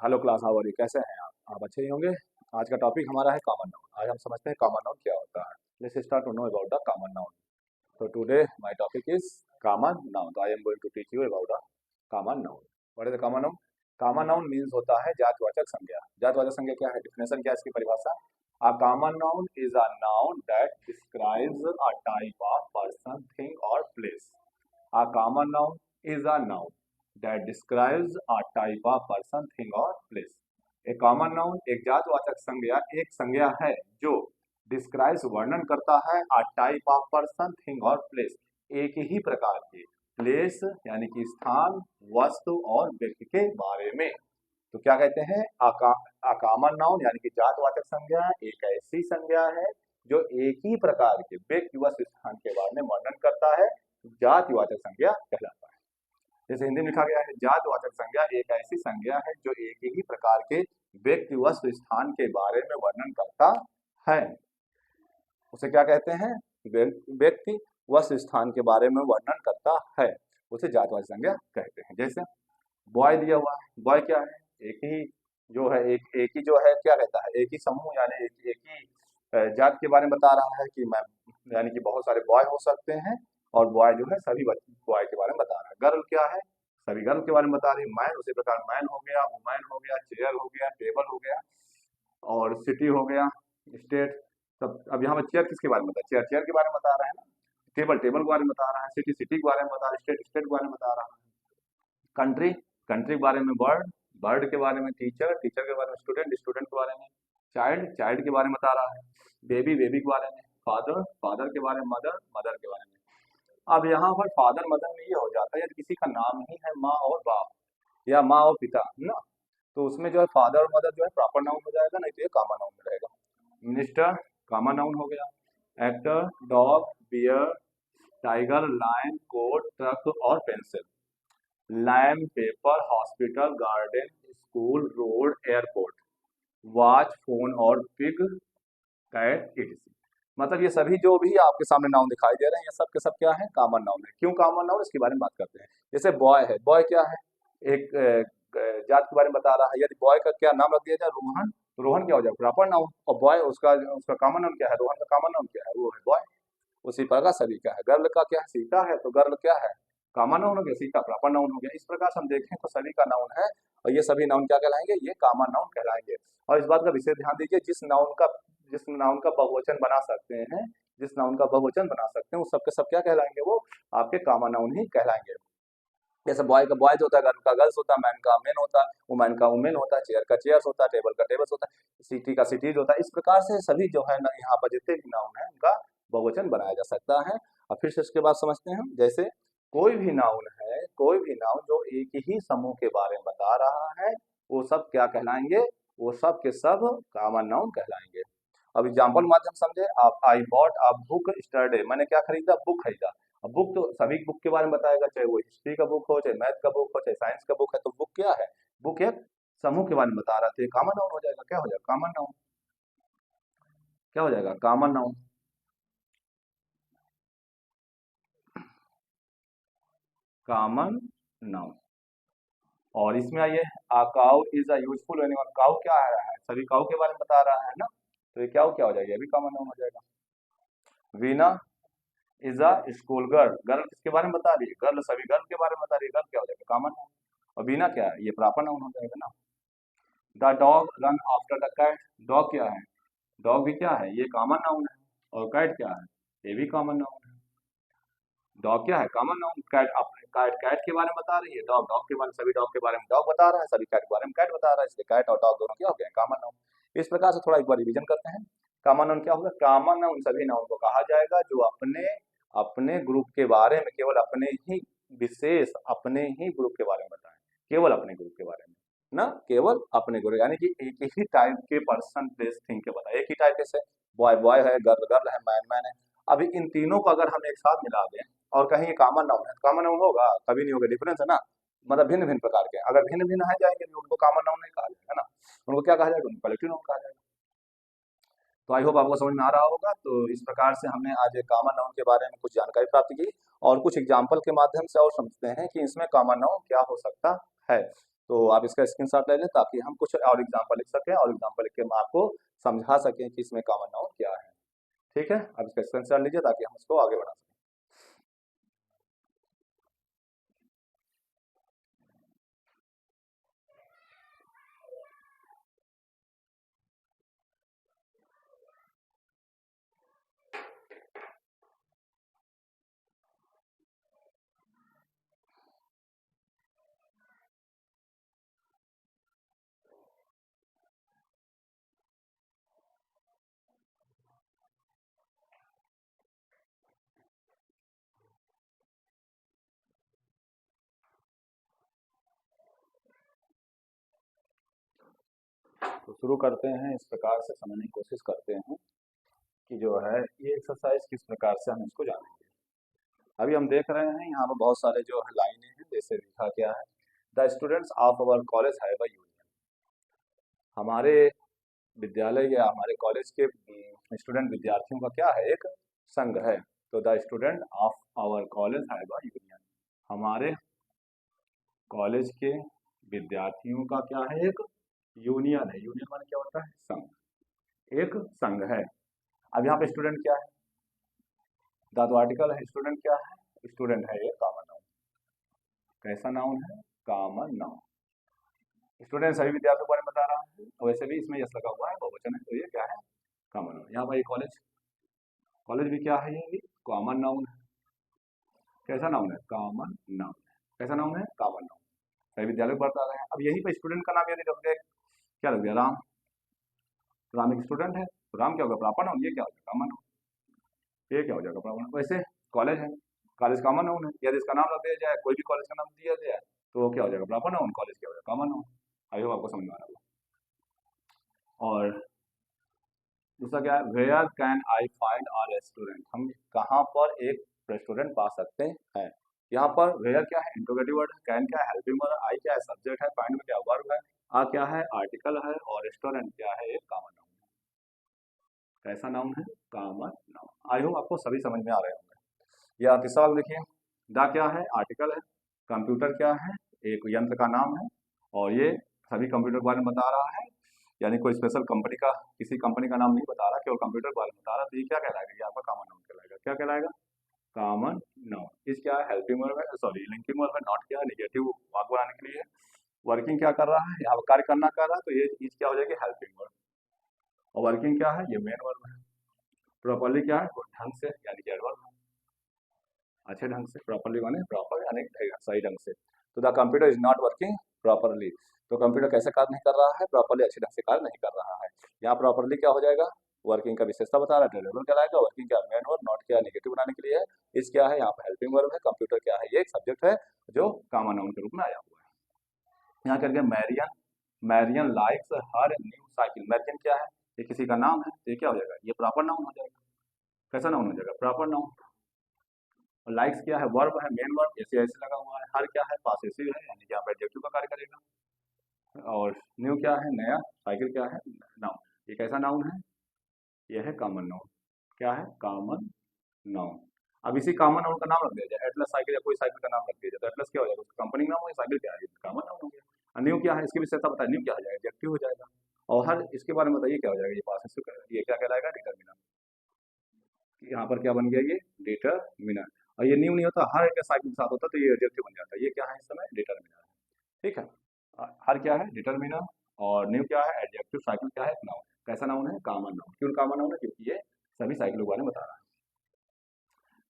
Hello class, how are you? कैसे हैं आप अच्छे ही होंगे। आज का टॉपिक हमारा है कॉमन नाउन। आज हम समझते हैं कॉमन नाउन क्या होता है। Let's start to know about the common noun. So today my topic is common noun. So I am going to teach you about the common noun. What is the common noun? Common noun means होता है जातवाचक संज्ञा। जातवाचक संज्ञा क्या है? Definition क्या है इसकी परिभाषा? A common noun is a noun that describes a type of person, thing or place. A common noun is a noun that describes a type of person, thing or place. A common noun एक जातवाचक संज्ञा एक संज्ञा है जो describes वर्णन करता है a type of person, thing और प्लेस, एक ही प्रकार के प्लेस यानी कि स्थान, वस्तु और व्यक्ति के बारे में। तो क्या कहते हैं? अकामन नाउन यानी कि जातवाचक संज्ञा एक ऐसी संज्ञा है जो एक ही प्रकार के व्यक्ति व स्थान के बारे में वर्णन करता है, जातिवाचक संज्ञा कहलाता है। जैसे हिंदी में लिखा गया है, जातवाचक संज्ञा एक ऐसी संज्ञा है जो एक ही प्रकार के व्यक्ति व स्थान के बारे में वर्णन करता है। उसे क्या कहते हैं? व्यक्ति व स्थान के बारे में वर्णन करता है, उसे जातवाचक संज्ञा कहते हैं। जैसे बॉय दिया हुआ है, बॉय क्या है? एक ही जो है, एक ही जो है क्या कहता है, एक ही समूह यानी एक ही जात के बारे में बता रहा है कि मैं यानी कि बहुत सारे बॉय हो सकते हैं, और बॉय जो है सभी बॉय के बारे में बता रहा है। गर्ल क्या है? सभी गर्ल के बारे में बता रही है। मैन उसी प्रकार मैन हो गया, वुमेन हो गया, चेयर हो गया, टेबल हो गया, और सिटी हो गया, स्टेट। सब अब यहाँ पर चेयर किसके बारे में बता? चेयर चेयर के बारे में बता रहा है ना। टेबल टेबल के बारे में बता रहा है, सिटी सिटी के बारे में बता रहा है, स्टेट स्टेट के बारे में बता रहा है, कंट्री कंट्री के बारे में, बर्ड बर्ड के बारे में, टीचर टीचर के बारे में, स्टूडेंट स्टूडेंट के बारे में, चाइल्ड चाइल्ड के बारे में बता रहा है, बेबी बेबी के बारे में, फादर फादर के बारे में, मदर मदर के बारे में। अब यहाँ पर फादर मदर में ये हो जाता है यदि किसी का नाम ही है माँ और बाप या माँ और पिता, है ना, तो उसमें जो है फादर और मदर जो है प्रॉपर नाउन हो जाएगा, नहीं तो ये कॉमन नाउन में रहेगा। मिनिस्टर कॉमन नाउन हो गया। Actor, dog, bear, tiger, lion, coat, truck और pencil. Lamp, paper, hospital, garden, school, road, airport, watch, phone और पिग, कैट, etc। मतलब ये सभी जो भी आपके सामने नाउन दिखाई दे रहे हैं, ये सब के सब क्या है? कॉमन नाउन है। क्यों कॉमन नाउन? इसके बारे में बात करते हैं। जैसे बॉय है, बॉय क्या है? एक जात के बारे में बता रहा है। यदि बॉय का क्या नाम रख दिया जाए? रोहन, तो रोहन क्या हो जाएगा? Proper noun. और बॉय उसका उसका कॉमन नाउन क्या है? रोहन का कॉमन नाउन क्या है? वो है बॉय। उसी प्रकार सभी का है। गर्ल का क्या है? सीता है, तो गर्ल क्या है? कॉमन नाउन हो गया, सीता प्रॉपर नाउन हो गया। इस प्रकार से हम देखें तो सभी का नाउन है, और ये सभी नाउन क्या कहलाएंगे? ये कॉमन नाउन कहलाएंगे। और इस बात का विशेष ध्यान दीजिए, जिस नाउन का बहुवचन बना सकते हैं, जिस नाउन का बहुवचन बना सकते हैं, वो सब के सब क्या कहलाएंगे? वो आपके कॉमन नाउन ही कहलाएंगे। जैसे बॉय का बॉयज होता है, गर्ल का गर्ल्स होता है, मैन का मेन होता है, वुमेन का वुमेन होता है, चेयर का चेयर्स होता है, टेबल का टेबल्स होता है, सिटी का सिटीज होता है। इस प्रकार से सभी जो है ना, यहाँ पर जितने भी नाउन है उनका बहुवचन बनाया जा सकता है। और फिर से इसके बाद समझते हैं हम। जैसे कोई भी नाउन है, कोई भी नाउन जो एक ही समूह के बारे में बता रहा है, वो सब क्या कहलाएंगे? वो सब के सब कॉमन नाउन कहलाएंगे। अब एग्जाम्पल माध्यम समझे आप। आई बॉट अ बुक स्टरडे, मैंने क्या खरीदा? बुक खरीदा। अब बुक तो सभी बुक के बारे में बताएगा, चाहे वो हिस्ट्री का बुक हो, चाहे मैथ का बुक हो, चाहे साइंस का बुक है। तो बुक क्या है? बुक एक समूह के बारे में बता रहा था, कॉमन नाउन हो जाएगा। क्या हो जाएगा? Common noun. क्या हो जाएगा? Common noun. Common noun. और इसमें आइए, a cow is a useful animal. Cow क्या है? सभी काउ के बारे में बता रहा है ना, तो ये क्या हो जाएगा? ये भी कॉमन नाउन हो जाएगा। Veena is a school girl. Girl किसके बारे में बता रही है? गर्ल सभी गर्ल के बारे में बता रही है। गर्ल क्या हो जाएगा? Common noun. और वीना क्या है? ये प्रॉपर नाउन हो जाएगा ना। The dog run after the cat. Dog क्या है? डॉग भी क्या है? ये कॉमन नाउन है। और कैट क्या है? ये भी कॉमन नाउन है। डॉग क्या है? Common noun. कैट अपने कैट कैट के बारे में बता रही है। डॉग डॉग के बारे में, सभी डॉग के बारे में डॉग बता रहा है, सभी कैट के बारे में कैट बता रहा है, इसलिए कैट और डॉग दोनों क्या हो गए? Common noun. इस प्रकार से थोड़ा एक बार रिवीजन करते हैं। कॉमन नाउन क्या होगा? कॉमन नाउन सभी नाउन को कहा जाएगा जो अपने अपने ग्रुप के बारे में, केवल अपने ही विशेष अपने ही ग्रुप के बारे में बताएं, केवल अपने ग्रुप के बारे में ना, केवल अपने ग्रुप, यानी कि एक ही टाइप के पर्सन, प्लेस, थिंग के बताएं। एक ही टाइप से बॉय बॉय है, गर्ल गर्ल है, मैन मैन है। अभी इन तीनों को अगर हम एक साथ मिला दें और कहीं ये कॉमन नाउन है, कॉमन नाउन होगा? कभी नहीं होगा। डिफरेंस है ना, मतलब भिन्न भिन्न प्रकार के। अगर भिन्न भिन्न है जाएंगे तो उनको कॉमन नाउन नहीं कहा जाएगा ना, उनको क्या कहा जाएगा? उनको कलेक्टिव नाउन कहा जाएगा। तो आई होप आपको समझ में आ रहा होगा। तो इस प्रकार से हमने आज एक कॉमन नाउन के बारे में कुछ जानकारी प्राप्त की, और कुछ एग्जाम्पल के माध्यम से और समझते हैं कि इसमें कॉमन नाउन क्या हो सकता है। तो आप इसका स्क्रीनशॉट ले लें ताकि हम कुछ और एग्जाम्पल लिख सकें और एग्जाम्पल लिख के हम आपको समझा सकें कि इसमें कॉमन नाउन क्या है। ठीक है, आप इसका स्क्रीनशॉट लीजिए ताकि हम इसको आगे बढ़ा सकें। तो शुरू करते हैं, इस प्रकार से समझने की कोशिश करते हैं कि जो है ये एक्सरसाइज किस प्रकार से हम इसको जानेंगे। अभी हम देख रहे हैं यहाँ पर बहुत सारे जो है लाइनें हैं, जैसे लिखा क्या है, the students of our college have a union. हमारे विद्यालय या हमारे कॉलेज के स्टूडेंट विद्यार्थियों का क्या है, एक संघ है। तो the student of our college have a union, हमारे कॉलेज के विद्यार्थियों का क्या है, एक यूनियन है। यूनियन माने क्या होता है, संघ, एक संघ है। अब यहाँ पे स्टूडेंट क्या है, धातु आर्टिकल है, स्टूडेंट क्या है, स्टूडेंट है ये कॉमन नाउन। कैसा नाउन है, कॉमन नाउन। स्टूडेंट सभी विद्यार्थियों के बारे में बता रहा है, और वैसे भी इसमें यस लगा हुआ है, बहुवचन है, तो ये क्या है, कॉमन नाउन। यहाँ पर कॉलेज, कॉलेज भी क्या है, ये कॉमन नाउन है। कैसा नाउन है, कॉमन नाउन। कैसा नाउन है, कॉमन नाउन। सभी विद्यालय को बता रहे हैं। अब यहीं पर स्टूडेंट का नाम यदि रख दे, क्या लग गया, राम। राम एक स्टूडेंट है, तो राम क्या होगा, प्रॉपर नाउन, ये क्या हो जाएगा, कॉमन नाउन। ये क्या हो जाएगा, प्रॉपर नाउन। वैसे कॉलेज है, कॉलेज कॉमन नाउन है, यदि इसका नाम रख दिया जाए, कोई भी कॉलेज का नाम दिया जाए, तो वो क्या हो जाएगा, प्रॉपर नाउन। कॉलेज क्या हो जाएगा, कॉमन नाउन। आई होप आपको समझ में आ रहा होगा। और दूसरा क्या है, where can I find a restaurant, हम कहाँ पर एक रेस्टोरेंट पा सकते हैं। यहाँ पर वेयर क्या है, इंट्रोगेटिव वर्ड है, कैन क्या है, हेल्पिंग वर्ड, आई क्या है, सब्जेक्ट है, फाइंड में क्या वर्ब है, आ क्या है, आर्टिकल है, और रेस्टोरेंट क्या है, एक कॉमन नाउन है। कैसा नाउन है, कॉमन नाउन। आई होप आपको सभी समझ में आ रहे होंगे। या तीसरा वाला देखिए, द क्या है, आर्टिकल है, कंप्यूटर क्या है, एक यंत्र का नाम है, और ये सभी कंप्यूटर के बारे में बता रहा है, यानी कोई स्पेशल कंपनी का, किसी कंपनी का नाम नहीं बता रहा, केवल कंप्यूटर के बारे में बता रहा। तो ये क्या कहलाएगा, ये आपका कॉमन नाउन कहलाएगा। क्या कहलाएगा, कॉमन नाउन। इस क्या है, हेल्पिंग वर्ब है, सॉरी लिंकिंग वर्ब है, नॉट क्या है, निगेटिव वाक्य बनाने के लिए। वर्किंग क्या कर रहा है, यहाँ पर कार्य करना कर रहा है, तो ये चीज क्या हो जाएगी, हेल्पिंग वर्ब। और वर्किंग क्या है, ये मेन वर्ब है। प्रॉपरली क्या है, ढंग से, यानी कि एडवर्ब है, अच्छे ढंग से। प्रॉपरली माने प्रॉपर यानी सही ढंग से। तो the computer is not working properly, तो कंप्यूटर कैसे कार्य नहीं कर रहा है, प्रॉपरली, अच्छे ढंग से कार्य नहीं कर रहा है। यहाँ प्रॉपरली क्या हो जाएगा, वर्किंग का विशेषता बता रहा है, टेबल कहलाएगा। वर्किंग क्या, मेन वर्ब, नॉट क्या, नेगेटिव बनाने के लिए है। इस क्या है, यहाँ पर हेल्पिंग वर्ब है। कंप्यूटर क्या है, ये एक सब्जेक्ट है जो कॉमन नाउन के रूप में आया हुआ है। यहाँ करके मैरियन, मैरियन लाइक्स हर न्यू साइकिल। मैरियन क्या है, ये किसी का नाम है, तो ये क्या हो जाएगा, ये प्रॉपर नाउन हो जाएगा। कैसा नाउन हो जाएगा, प्रॉपर नाउन। और लाइक्स क्या है, वर्ब है, मेन वर्ब, ऐसे ऐसे लगा हुआ है। हर क्या है, पॉसेसिव है, यानी कि यहाँ पर एडजेक्टिव का कार्य करेगा। और न्यू क्या है, नया, साइकिल क्या है, नाउन। ये कैसा नाउन है, ये है कॉमन नाउन। क्या है, कॉमन नाउन। अब इसी कॉमन नाउन का नाम रख दिया जाए, एटलस साइकिल या कोई साइकिल का नाम रख दिया जाए, तो एटलस क्या हो जाएगा, उसका कंपनी नाम हो, साइकिल क्या है, कॉमन नाउन हो गया। और न्यू क्या है, इसकी विशेषता बताइए, न्यू क्या हो जाएगा, एडजेक्टिव हो जाएगा। और हर इसके बारे में बताइए क्या हो जाएगा, ये पॉसेसिव, ये क्या कहलाएगा, डिटरमिनर। यहाँ पर क्या बन गया, ये डिटरमिनर। और ये न्यू नहीं होता, हर एक साइकिल के साथ होता, तो ये एडजेक्टिव बन जाता है। ये क्या है, इस समय डिटरमिनर है। ठीक है, हर क्या है, डिटरमिनर, और न्यू क्या है, एडजेक्टिव, साइकिल क्या है, नाउन। कैसा नाउन है, कॉमन नाउन। क्यों कॉमन नाउन है, क्योंकि ये सभी साइकिलों के बारे में बता रहा है।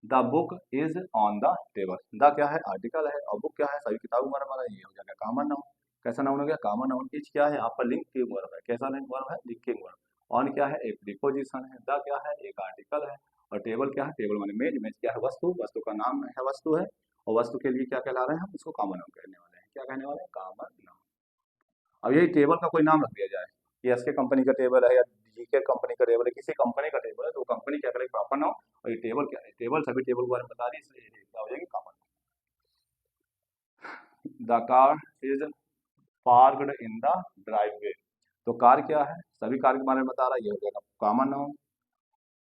The book is on the table, the क्या है, आर्टिकल है, और बुक क्या है, सभी किताबों के बारे में, ये हो जाएगा कॉमन नाउन। कैसा नाउन हो गया, कॉमन नाउन। इज क्या है, आपका लिंकिंग वर्ब है। कैसा लिंक वर्ब है, लिंकिंग वर्ब। ऑन क्या है, एक प्रीपोजिशन है। द क्या है, एक आर्टिकल है। और टेबल क्या है, टेबल माने मेज, मेज क्या है, वस्तु, वस्तु का नाम है, वस्तु है। और वस्तु के लिए क्या कहला रहे हैं हम, इसको कॉमन नाउन कहने वाले हैं। क्या कहने वाले हैं, कॉमन नाउन। अब यही टेबल का कोई नाम रख दिया जाए, ये एसके कंपनी का टेबल है, या जीके कंपनी का टेबल है, किसी कंपनी का टेबल है, तो कंपनी क्या करेगी, प्रॉपर नाउन। और ये टेबल क्या है, टेबल सभी टेबल के बारे में बता रही है, इसलिए ये क्या हो जाएगी, common. The car is parked in the driveway, तो कार क्या है, सभी कार के बारे में बता रहा है, ये हो जाएगा कॉमन नाउन,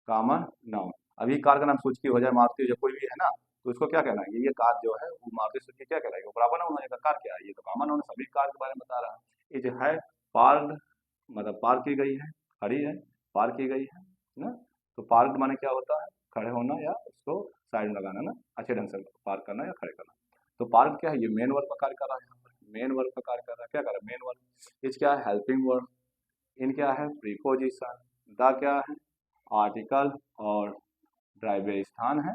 कॉमन नाउन। अभी कार का नाम सुजुकी हो जाए, मारुति हो जाए, कोई भी है ना, तो इसको क्या कहना है, ये कार जो है वो मारुति सुजुकी क्या कहलाएगी, वो प्रॉपर नाउन हो जाएगा। कार क्या है, ये तो कॉमन नाउन सभी कार के बारे में बता रहा है। ये जो है पार्क, मतलब पार्क की गई है, खड़ी है, पार्क की गई है ना। तो पार्क माने क्या होता है, खड़े होना या उसको साइड में लगाना ना, अच्छे ढंग से पार्क करना या खड़े करना। तो पार्क क्या है, ये मेन वर्ब का कार्य कर रहा है, यहाँ पर मेन वर्ब का कार्य कर रहा है। क्या कर रहा है, मेन वर्ब। इज क्या है, हेल्पिंग वर्ब। इन क्या है, प्रीपोजिशन। द क्या है, आर्टिकल। और ड्राइव स्थान है,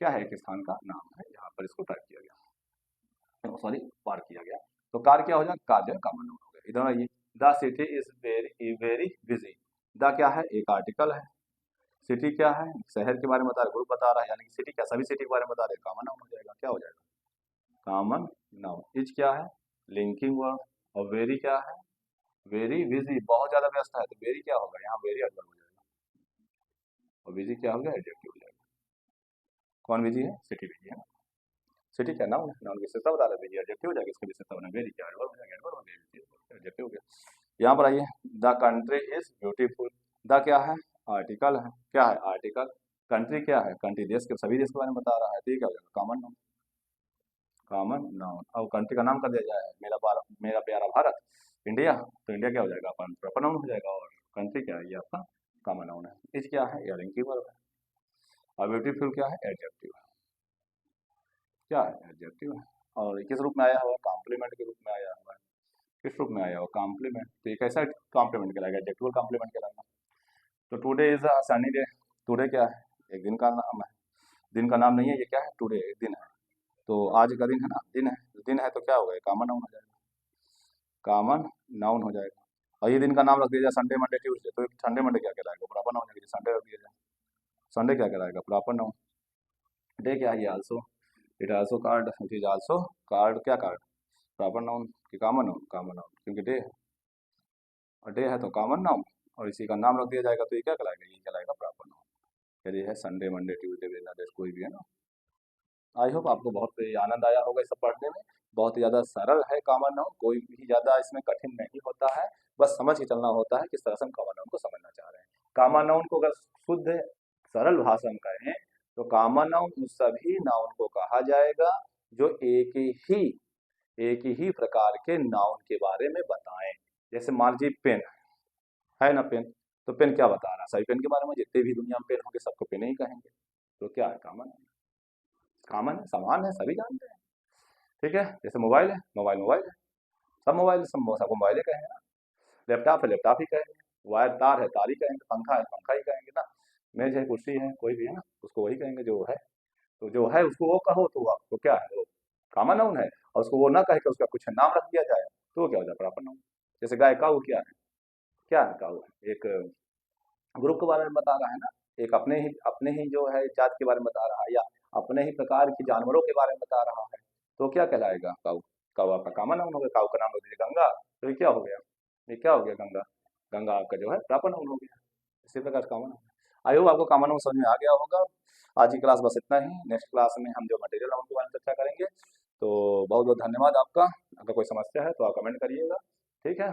क्या है, एक स्थान का नाम है, यहाँ पर इसको टाइप किया गया, सॉरी पार्क किया गया। तो कार क्या हो जाएगा, कार जो है कॉमन नाउन हो गया। इधर आइए, the city is very very busy. The क्या है, एक आर्टिकल है। सिटी क्या है, शहर के बारे में बता रहा है, ग्रुप बता रहा है, यानी कि सिटी क्या, सभी सिटी के बारे में बता रहे हैं, कॉमन नाउन हो जाएगा। क्या हो जाएगा, कॉमन नाउन। इज क्या है, लिंकिंग वर्ब। और वेरी क्या है, वेरी बिजी, बहुत ज्यादा व्यस्त है, तो वेरी क्या होगा, यहाँ वेरी एडवर्ब हो जाएगा। और बिजी क्या हो गया, एडजेक्टिव हो जाएगा। कौन बिजी है, सिटी बिजी है ना। सिटी क्या नाउन है, नाउन विशेषता बता रहे, बिजी एडजेक्टिव हो जाएगा, इसका विशेषता बना वेरी क्या एडवर्ब हो जाएगा, एडवर्ब हो गया, एडजेक्टिव हो गया। यहाँ पर आइए, the country is beautiful. The क्या है, आर्टिकल है, क्या है, आर्टिकल। कंट्री क्या है, कंट्री देश के, सभी देश के बारे में बता रहा है, तो ये क्या हो जाएगा, कॉमन नाउन, कॉमन नाउन। और कंट्री का नाम कर दिया जाए, मेरा प्यारा भारत, इंडिया, तो इंडिया क्या हो जाएगा, अपन प्रॉपर नाउन हो जाएगा। और कंट्री क्या है, ये आपका कॉमन नाउन है। इज क्या है, ये लिंकिंग वर्ब है। और ब्यूटीफुल क्या है, एडजेक्टिव है, क्या है, एडजेक्टिव है। और किस रूप में आया हुआ है, कॉम्प्लीमेंट के रूप में आया हुआ है। किस रूप में आया हुआ, कॉम्प्लीमेंट। तो ये कैसा कॉम्प्लीमेंट कहलाएगा, एडजेक्टिव कॉम्प्लीमेंट कहलाएगा। तो today is a sunny day. Today क्या है, एक दिन का नाम है, दिन का नाम नहीं है, ये क्या है, टुडे एक दिन है। तो आज का दिन है ना, दिन है, दिन है तो क्या होगा, कॉमन नाउन हो जाएगा, कॉमन नाउन हो जाएगा। और ये दिन का नाम रख दिया जाए संडे मंडे ट्यूसडे, तो संडे मंडे क्या कहलाएगा, प्रॉपर नाउन हो जाएगा, संडे रख दिया जाए, संडे क्या कहलाएगा, प्रॉपर नाउन। डे क्या है, also, it also called, it is also called, क्या कार्ड, प्रॉपर नाउन कि कॉमन नाउन, कॉमन नाउन, क्योंकि डे है, और डे है तो कॉमन नाउन, और इसी का नाम रख दिया जाएगा, तो ये क्या कहलाएगा, ये कहलाएगा प्रॉपर नाउन। यदि है संडे मंडे ट्यूसडे वेडनेसडे, कोई भी है ना। आई होप आपको बहुत ही आनंद आया होगा इसे पढ़ने में। बहुत ही ज़्यादा सरल है कॉमन नाउन, कोई भी ज़्यादा इसमें कठिन नहीं होता है, बस समझ के चलना होता है किस तरह से हम कॉमन नाउन को समझना चाह रहे हैं। कॉमन नाउन को अगर शुद्ध सरल भाषा में कहें तो कॉमन नाउन उन सभी नाउन को कहा जाएगा जो एक ही प्रकार के नाउन के बारे में बताएं। जैसे मान लीजिए पेन है ना, पेन, तो पेन क्या बता रहा है, सभी पेन के बारे में, जितने भी दुनिया में पेन होंगे सबको पेन ही कहेंगे। तो क्या है, कॉमन, कॉमन है, समान है, सभी जानते हैं। ठीक है, जैसे मोबाइल है, मोबाइल मोबाइल है, सब मोबाइल, सबको मोबाइल ही कहेंगे ना। लैपटॉप है, लैपटॉप ही कहेंगे। वायर तार है, तार ही कहेंगे। पंखा है, पंखा ही कहेंगे ना। मेज है, कुर्सी है, कोई भी है ना, उसको वही कहेंगे जो है। तो जो है उसको वो कहो तो आपको क्या है, वो कॉमन नाउन है। और उसको वो ना कह के उसका कुछ नाम रख दिया जाए तो वो क्या हो जाए, प्रॉपर नाउन। जैसे गाय, काऊ क्या है, क्या है काऊ, एक ग्रुप के बारे में बता रहा है ना, एक अपने ही जो है जात के बारे में बता रहा है, या अपने ही प्रकार के जानवरों के बारे में बता रहा है, तो क्या कहलाएगा, काऊ। काऊ आपका कॉमन नाउन हो गया। काऊ का नाम हो दीजिए गंगा, तो ये क्या हो गया, ये क्या हो गया, गंगा। गंगा आपका जो है प्रॉपर नाउन हो गया। इसी प्रकार कॉमन नाउन। आई होप आपको कॉमन नाउन समझ में आ गया होगा। आज की क्लास बस इतना ही। नेक्स्ट क्लास में हम जो मटेरियल है उनके बारे में चर्चा करेंगे। तो बहुत बहुत धन्यवाद आपका। अगर कोई समस्या है तो आप कमेंट करिएगा, ठीक है।